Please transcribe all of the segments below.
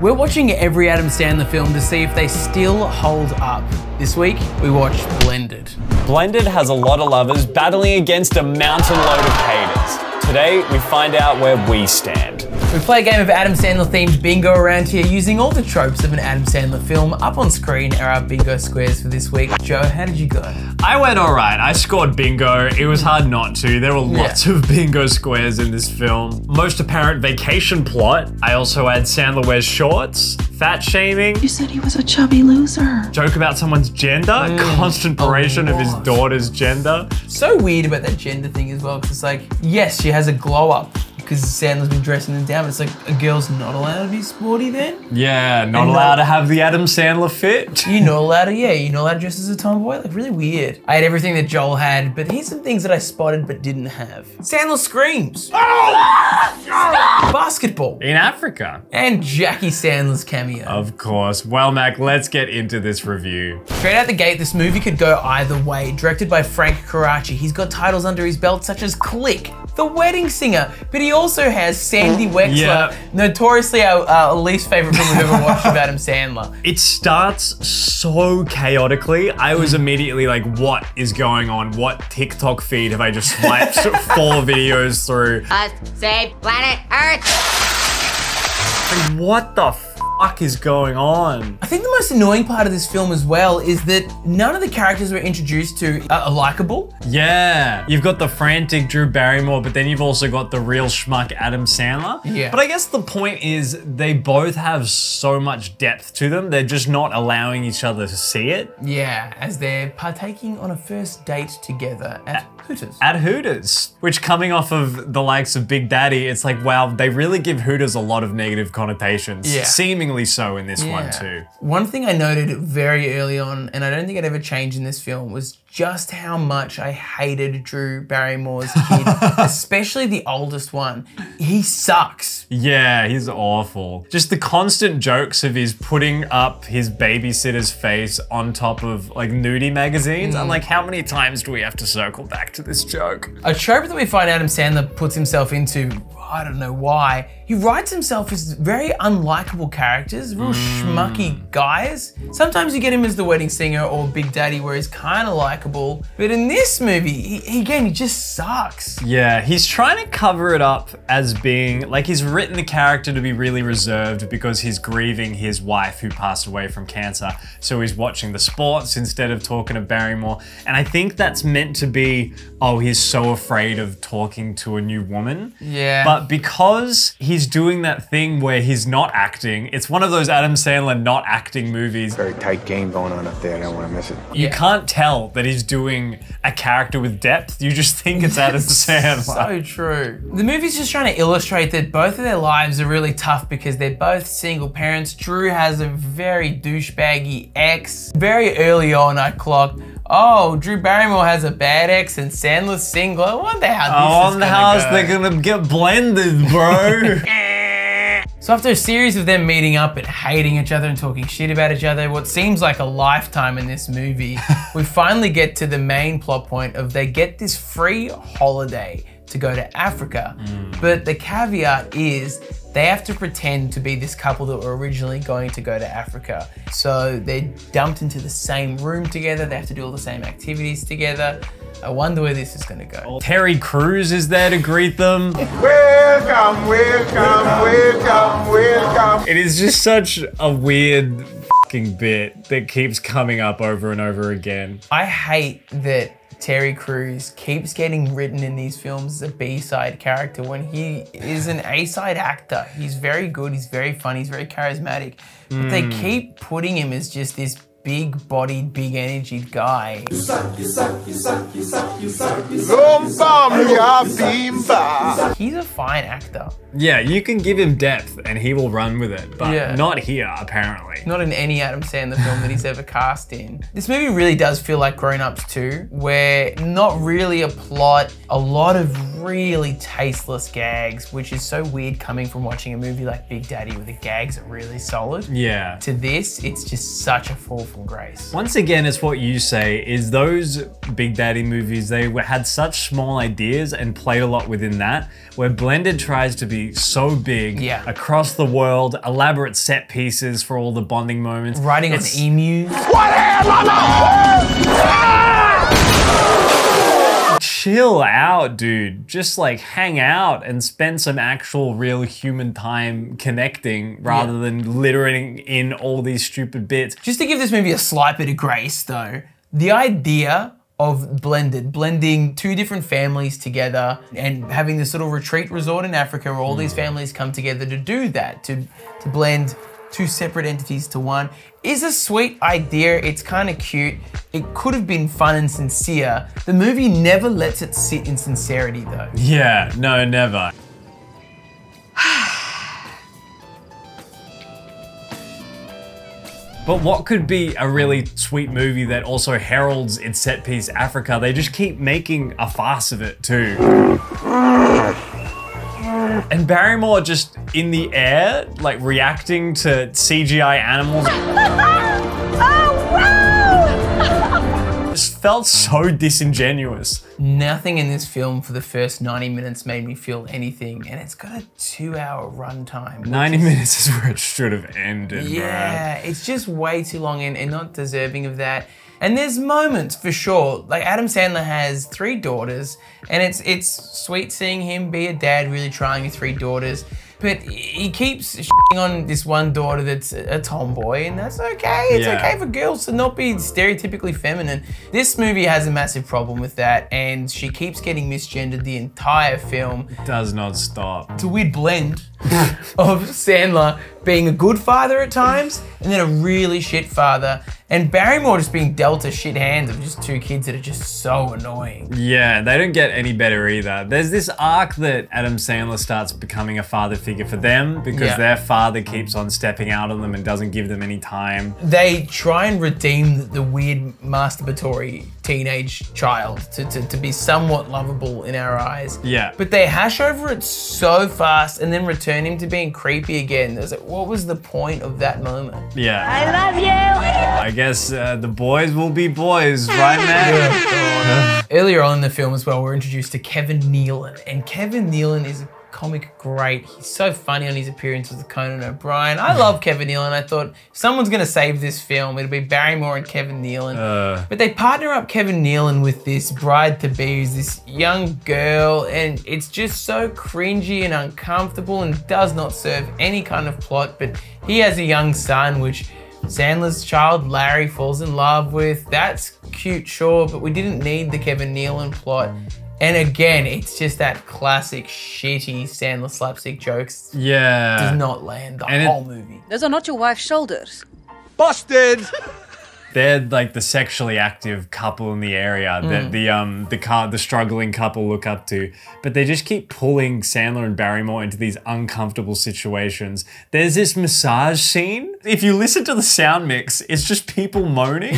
We're watching every Adam Sandler film to see if they still hold up. This week, we watched Blended. Blended has a lot of lovers battling against a mountain load of haters. Today, we find out where we stand. We play a game of Adam Sandler themed bingo around here using all the tropes of an Adam Sandler film. Up on screen are our bingo squares for this week. Joe, how did you go? I went all right. I scored bingo. It was hard not to. There were lots of bingo squares in this film. Most apparent vacation plot. I also had Sandler wears shorts, fat shaming. You said he was a chubby loser. Joke about someone's gender, constant paration of his daughter's gender. So weird about that gender thing as well, because it's like, yes, she has a glow up because Sandler's been dressing them down, but it's like, a girl's not allowed to be sporty then? Yeah, not allowed to have the Adam Sandler fit. You're not allowed to, you're not allowed to dress as a tomboy, like really weird. I had everything that Joel had, but here's some things that I spotted but didn't have. Sandler Screams. Basketball. In Africa. And Jackie Sandler's cameo. Of course. Well, Mac, let's get into this review. Straight out the gate, this movie could go either way. Directed by Frank Karachi, he's got titles under his belt such as Click, The Wedding Singer, but he also has Sandy Wexler, notoriously our least favorite film we've ever watched of Adam Sandler. It starts so chaotically. I was immediately like, what is going on? What TikTok feed have I just swiped 4 videos through? Us save planet Earth. Like, what the fuck is going on? I think the most annoying part of this film as well is that none of the characters we're introduced to are likable. Yeah, you've got the frantic Drew Barrymore, but then you've also got the real schmuck Adam Sandler. Yeah. But I guess the point is they both have so much depth to them, they're just not allowing each other to see it. Yeah, as they're partaking on a first date together at Hooters. At Hooters, which coming off of the likes of Big Daddy, it's like, wow, they really give Hooters a lot of negative connotations. Yeah. Seemingly so in this one too. One thing I noted very early on, and I don't think I'd ever change in this film, was just how much I hated Drew Barrymore's kid, especially the oldest one. He sucks. Yeah, he's awful. Just the constant jokes of his putting up his babysitter's face on top of like nudie magazines. I'm like, how many times do we have to circle back to this joke? A trope that we find Adam Sandler puts himself into, I don't know why. He writes himself as very unlikable characters, real schmucky guys. Sometimes you get him as the wedding singer or Big Daddy where he's kind of likable, but in this movie, he just sucks. Yeah, he's trying to cover it up as being, like he's written the character to be really reserved because he's grieving his wife who passed away from cancer. So he's watching the sports instead of talking to Barrymore. And I think that's meant to be, oh, he's so afraid of talking to a new woman. Yeah. But because he's doing that thing where he's not acting, it's one of those Adam Sandler not acting movies. Very tight game going on up there, I don't want to miss it. You can't tell that he's doing a character with depth, you just think it's Adam Sandler. So true. The movie's just trying to illustrate that both of their lives are really tough because they're both single parents. Drew has a very douchebaggy ex. Very early on I clocked, oh, Drew Barrymore has a bad ex and Sandler's single. I wonder how this is gonna go. They're gonna get blended, bro. So after a series of them meeting up and hating each other and talking shit about each other, what seems like a lifetime in this movie, we finally get to the main plot point of they get this free holiday to go to Africa. But the caveat is they have to pretend to be this couple that were originally going to go to Africa. So they're dumped into the same room together. They have to do all the same activities together. I wonder where this is gonna go. Terry Crews is there to greet them. Welcome, welcome, welcome, welcome. It is just such a weird fucking bit that keeps coming up over and over again. I hate that Terry Crews keeps getting written in these films as a B-side character when he is an A-side actor. He's very good, he's very funny, he's very charismatic. But they keep putting him as just this big-bodied, big-energied guy. He's a fine actor. Yeah, you can give him depth and he will run with it, but not here, apparently. Not in any Adam Sandler film that he's ever cast in. This movie really does feel like Grown Ups 2, where not really a plot, a lot of really tasteless gags, which is so weird coming from watching a movie like Big Daddy where the gags are really solid. Yeah. To this, it's just such a fall from grace. Once again, it's what you say, is those Big Daddy movies, they had such small ideas and played a lot within that, where Blended tries to be so big, across the world, elaborate set pieces for all the bonding moments. Riding on emus. Chill out, dude. Just like hang out and spend some actual real human time connecting rather than littering in all these stupid bits. Just to give this movie a slight bit of grace though, the idea of blending two different families together and having this little retreat resort in Africa where all these families come together to do that, to blend two separate entities to one, is a sweet idea. It's kind of cute. It could have been fun and sincere. The movie never lets it sit in sincerity though. Yeah, no, never. But what could be a really sweet movie that also heralds its set piece Africa? They just keep making a farce of it too. And Barrymore just in the air, like reacting to CGI animals. Just felt so disingenuous. Nothing in this film for the first 90 minutes made me feel anything, and it's got a 2-hour runtime. 90 minutes is where it should have ended, yeah, it's just way too long and not deserving of that. And there's moments for sure, like Adam Sandler has 3 daughters, and it's sweet seeing him be a dad really trying with 3 daughters, but he keeps shitting on this one daughter that's a tomboy, and that's okay. It's okay for girls to not be stereotypically feminine. This movie has a massive problem with that, and she keeps getting misgendered the entire film. It does not stop. It's a weird blend of Sandler being a good father at times, and then a really shit father, and Barrymore just being dealt a shit hand of just 2 kids that are just so annoying. Yeah, they don't get any better either. There's this arc that Adam Sandler starts becoming a father figure for them because their father keeps on stepping out on them and doesn't give them any time. They try and redeem the weird masturbatory teenage child to be somewhat lovable in our eyes. Yeah. But they hash over it so fast and then return him to being creepy again. It's like, what was the point of that moment? Yeah. I love you! I guess the boys will be boys, right, man? Earlier on in the film as well, we're introduced to Kevin Nealon, and Kevin Nealon is a comic great. He's so funny on his appearances with Conan O'Brien. I love Kevin Nealon. I thought if someone's gonna save this film, it'll be Barrymore and Kevin Nealon. But they partner up Kevin Nealon with this bride-to-be who's this young girl, and it's just so cringy and uncomfortable and does not serve any kind of plot, but he has a young son, which Sandler's child, Larry, falls in love with. That's cute, sure, but we didn't need the Kevin Nealon plot. And again, it's just that classic shitty Sandler slapstick jokes. Yeah. Does not land the whole movie. Those are not your wife's shoulders. Busted! They're like the sexually active couple in the area that the struggling couple look up to, but they just keep pulling Sandler and Barrymore into these uncomfortable situations. There's this massage scene. If you listen to the sound mix, it's just people moaning.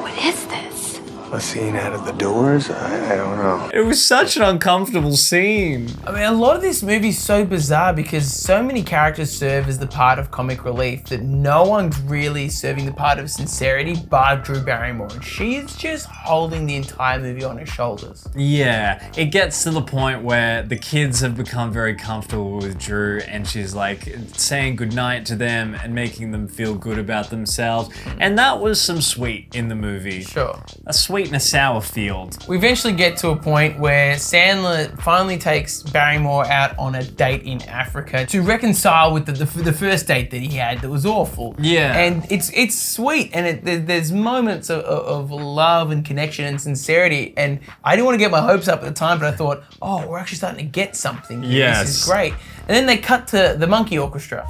What is this? A scene out of the doors? I don't know. It was such an uncomfortable scene. I mean, a lot of this movie's so bizarre because so many characters serve as the part of comic relief that no one's really serving the part of sincerity but Drew Barrymore. And she is just holding the entire movie on her shoulders. Yeah, it gets to the point where the kids have become very comfortable with Drew and she's like saying goodnight to them and making them feel good about themselves. And that was some sweet in the movie. Sure. A sweet and a sour field. We eventually get to a point where Sandler finally takes Barrymore out on a date in Africa to reconcile with the first date that he had that was awful. Yeah. And it's sweet, and there's moments of love and connection and sincerity, and I didn't want to get my hopes up at the time, but I thought, oh, we're actually starting to get something here. Yes. This is great. And then they cut to the Monkey Orchestra.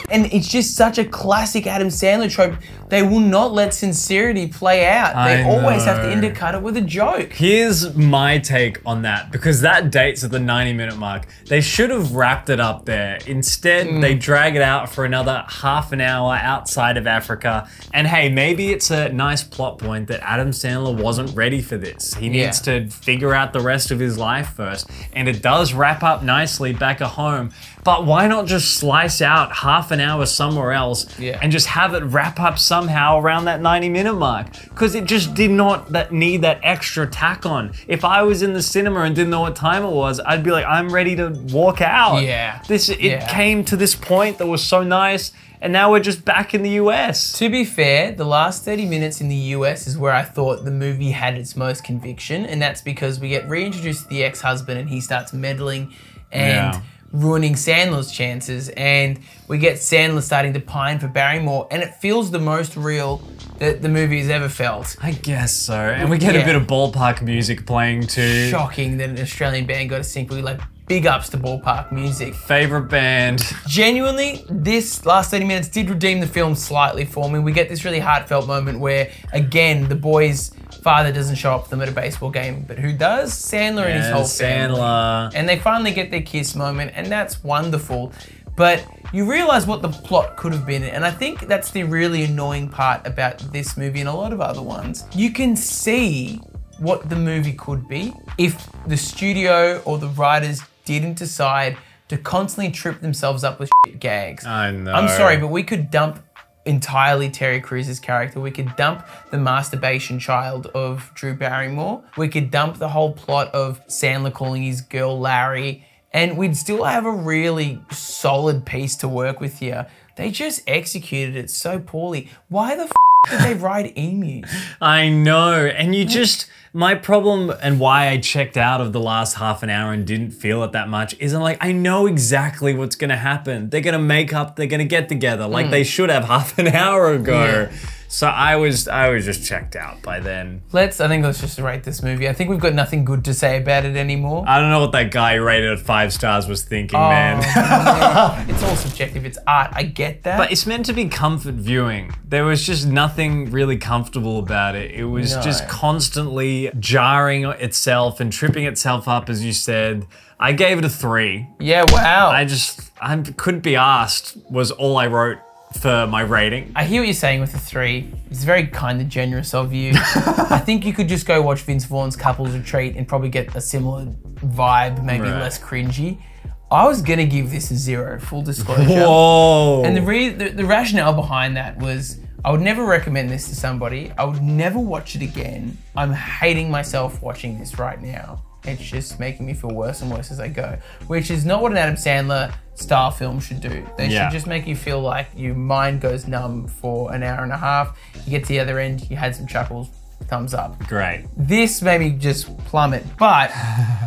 And it's just such a classic Adam Sandler trope. They will not let sincerity play out. They I always have to know. intercut it with a joke. Here's my take on that, because that dates at the 90-minute mark. They should have wrapped it up there. Instead, they drag it out for another half an hour outside of Africa. And hey, maybe it's a nice plot point that Adam Sandler wasn't ready for this. He needs to figure out the rest of his life first. And it does wrap up nicely back at home. But why not just slice out half an hour somewhere else and just have it wrap up somehow around that 90-minute mark? Because it just did not need that extra tack on. If I was in the cinema and didn't know what time it was, I'd be like, I'm ready to walk out. Yeah. It came to this point that was so nice, and now we're just back in the US. To be fair, the last 30 minutes in the US is where I thought the movie had its most conviction, and that's because we get reintroduced to the ex-husband and he starts meddling and ruining Sandler's chances, and we get Sandler starting to pine for Barrymore, and it feels the most real that the movie has ever felt. I guess so. And we get a bit of ballpark music playing too. Shocking that an Australian band got a sync. We like big ups to ballpark music. Favorite band. Genuinely, this last 30 minutes did redeem the film slightly for me. We get this really heartfelt moment where, again, the boys' father doesn't show up for them at a baseball game, but who does? Sandler and his whole family. Sandler. And they finally get their kiss moment, and that's wonderful. But you realize what the plot could have been, and I think that's the really annoying part about this movie and a lot of other ones. You can see what the movie could be if the studio or the writers didn't decide to constantly trip themselves up with shit gags. I know. I'm sorry, but we could dump entirely Terry Crews's character. We could dump the masturbation child of Drew Barrymore. We could dump the whole plot of Sandler calling his girl Larry, and we'd still have a really solid piece to work with here. They just executed it so poorly. Why the f did they ride emus? I know, and you just, my problem and why I checked out of the last half an hour and didn't feel it that much is I'm like, I know exactly what's gonna happen. They're gonna make up, they're gonna get together like they should have half an hour ago. Yeah. So I was just checked out by then. I think let's just rate this movie. I think we've got nothing good to say about it anymore. I don't know what that guy who rated it 5 stars was thinking, man. Man. It's all subjective, it's art, I get that. But it's meant to be comfort viewing. There was just nothing really comfortable about it. It was just constantly jarring itself and tripping itself up, as you said. I gave it a 3. Yeah, wow. I couldn't be asked was all I wrote for my rating. I hear what you're saying with the 3. It's very kind and generous of you. I think you could just go watch Vince Vaughn's Couples Retreat and probably get a similar vibe, maybe less cringy. I was gonna give this a 0, full disclosure. Whoa. And the rationale behind that was, I would never recommend this to somebody. I would never watch it again. I'm hating myself watching this right now. It's just making me feel worse and worse as I go, which is not what an Adam Sandler style film should do. They should just make you feel like your mind goes numb for an hour and a half. You get to the other end, you had some chuckles, thumbs up. Great. This made me just plummet, but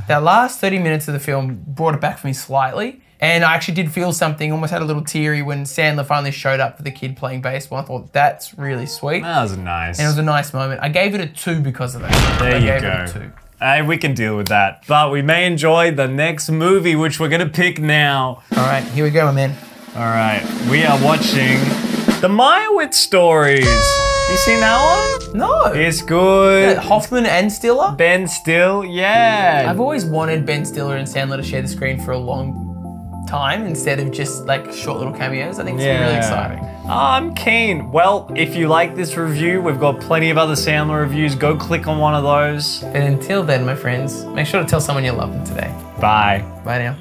that last 30 minutes of the film brought it back for me slightly. And I actually did feel something, almost had a little teary when Sandler finally showed up for the kid playing baseball. I thought, that's really sweet. That was nice. And it was a nice moment. I gave it a 2 because of that. There you go. It a 2. Hey, we can deal with that. But we may enjoy the next movie, which we're gonna pick now. All right, here we go, my man. All right, we are watching The Meyerowitz Stories. You seen that one? No. It's good. Hoffman and Stiller? Ben Still, yeah. I've always wanted Ben Stiller and Sandler to share the screen for a long time instead of just like short little cameos. I think it's really exciting. I'm keen. Well, if you like this review, we've got plenty of other Sandler reviews. Go click on one of those. And until then, my friends, make sure to tell someone you love them today. Bye. Bye now.